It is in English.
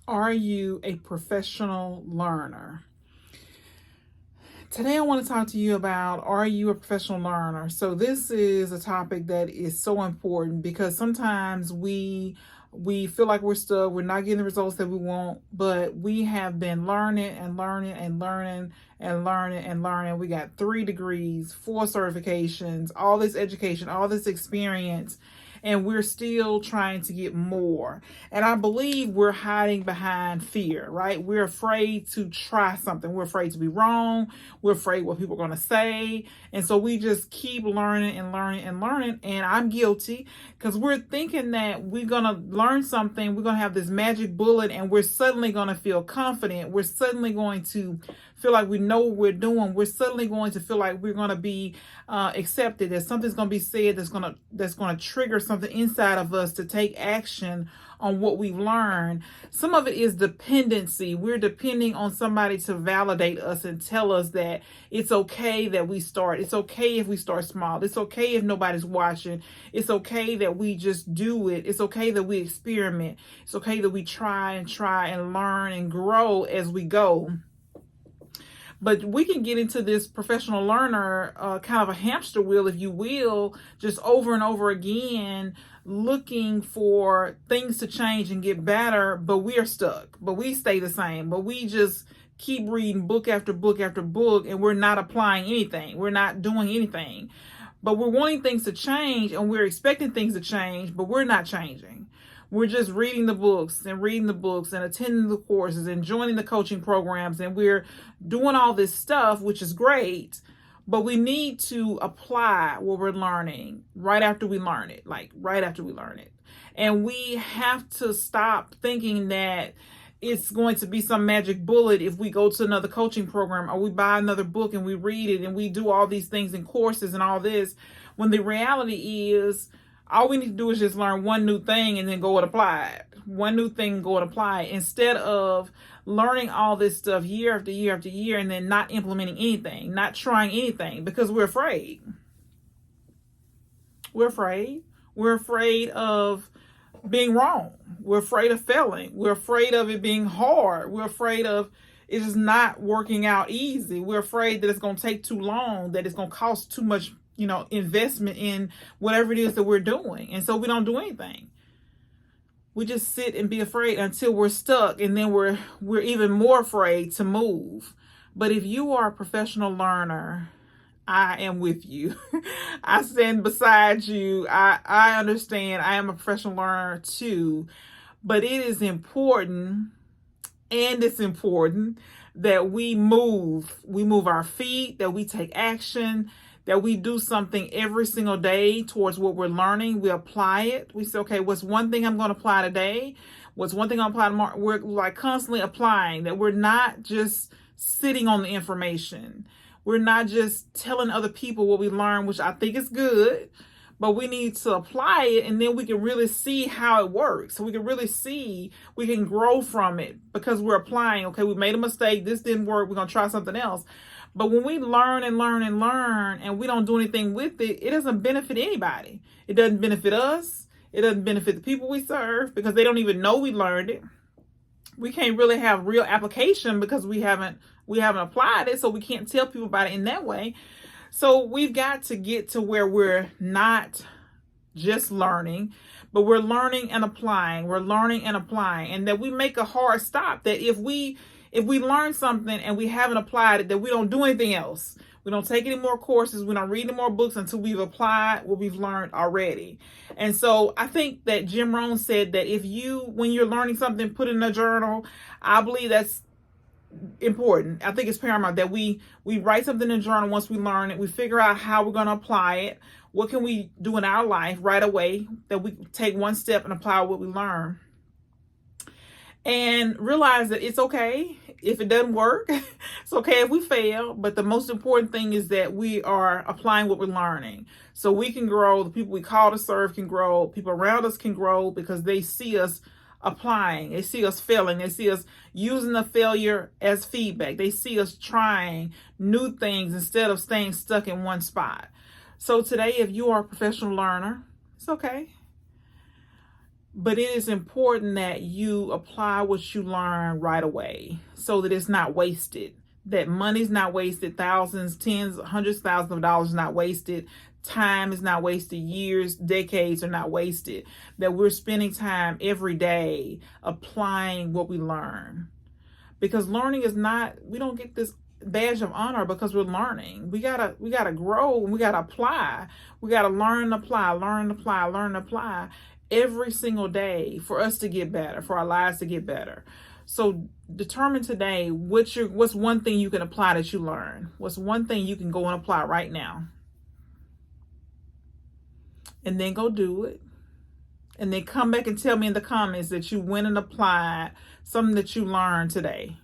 Are you a professional learner? Today I want to talk to you about, are you a professional learner? So this is a topic that is so important because sometimes we feel like we're stuck, we're not getting the results that we want, but we have been learning and learning and learning and learning and learning. We got 3 degrees, 4 certifications, all this education, all this experience, and we're still trying to get more. And I believe we're hiding behind fear, right? We're afraid to try something. We're afraid to be wrong. We're afraid what people are going to say. And so we just keep learning and learning and learning. And I'm guilty because we're thinking that we're going to learn something. We're going to have this magic bullet and we're suddenly going to feel confident. We're suddenly going to feel like we know what we're doing. We're suddenly going to feel like we're going to be accepted. That something's going to be said that's going to trigger something inside of us to take action on what we've learned. Some of it is dependency. We're depending on somebody to validate us and tell us that it's okay that we start. It's okay if we start small. It's okay if nobody's watching. It's okay that we just do it. It's okay that we experiment. It's okay that we try and learn and grow as we go. But we can get into this professional learner kind of a hamster wheel, if you will, just over and over again, looking for things to change and get better, but we are stuck, but we stay the same, but we just keep reading book after book after book, and we're not applying anything. We're not doing anything, but we're wanting things to change and we're expecting things to change, but we're not changing. We're just reading the books and attending the courses and joining the coaching programs, and we're doing all this stuff, which is great, but we need to apply what we're learning right after we learn it, And we have to stop thinking that it's going to be some magic bullet if we go to another coaching program or we buy another book and we read it and we do all these things in courses and all this, when the reality is all we need to do is just learn one new thing and then go and apply it. One new thing and go and apply it, instead of learning all this stuff year after year after year and then not implementing anything, not trying anything because we're afraid. We're afraid. We're afraid of being wrong. We're afraid of failing. We're afraid of it being hard. We're afraid of it just not working out easy. We're afraid that it's going to take too long, that it's going to cost too much investment in whatever it is that we're doing. And so we don't do anything. We just sit and be afraid until we're stuck, and then we're even more afraid to move. But if you are a professional learner, I am with you. I stand beside you. I understand. I am a professional learner too. But it is important, and it's important that we move. We move our feet, that we take action, that we do something every single day towards what we're learning. We apply it. We say, okay, what's one thing I'm going to apply today? What's one thing I'm applying tomorrow? We're like constantly applying, that we're not just sitting on the information. We're not just telling other people what we learned, which I think is good, but we need to apply it, and then we can really see how it works. So we can really see, we can grow from it because we're applying. Okay, we made a mistake. This didn't work. We're going to try something else. But when we learn and learn and learn and we don't do anything with it, it doesn't benefit anybody. It doesn't benefit us. It doesn't benefit the people we serve because they don't even know we learned it. We can't really have real application because we haven't applied it, so we can't tell people about it in that way. So we've got to get to where we're not just learning, but we're learning and applying. We're learning and applying, and that we make a hard stop, that if we learn something and we haven't applied it, that we don't do anything else. We don't take any more courses. We don't read any more books until we've applied what we've learned already. And so I think that Jim Rohn said that when you're learning something, put it in a journal. I believe that's important. I think it's paramount that we write something in a journal once we learn it. We figure out how we're going to apply it. What can we do in our life right away, that we take one step and apply what we learn. And realize that it's okay if it doesn't work. It's okay if we fail. But the most important thing is that we are applying what we're learning. So we can grow. The people we call to serve can grow. People around us can grow because they see us applying. They see us failing. They see us using the failure as feedback. They see us trying new things instead of staying stuck in one spot. So today, if you are a professional learner, it's okay. But it is important that you apply what you learn right away so that it's not wasted. That money's not wasted, thousands, tens, hundreds of thousands of dollars not wasted. Time is not wasted. Years, decades are not wasted. That we're spending time every day applying what we learn. Because learning is not, we don't get this badge of honor because we're learning. We gotta grow and we gotta apply. We gotta learn and apply, learn and apply, learn and apply every single day for us to get better, for our lives to get better. So determine today what's one thing you can apply that you learn. What's one thing you can go and apply right now? And then go do it. And then come back and tell me in the comments that you went and applied something that you learned today.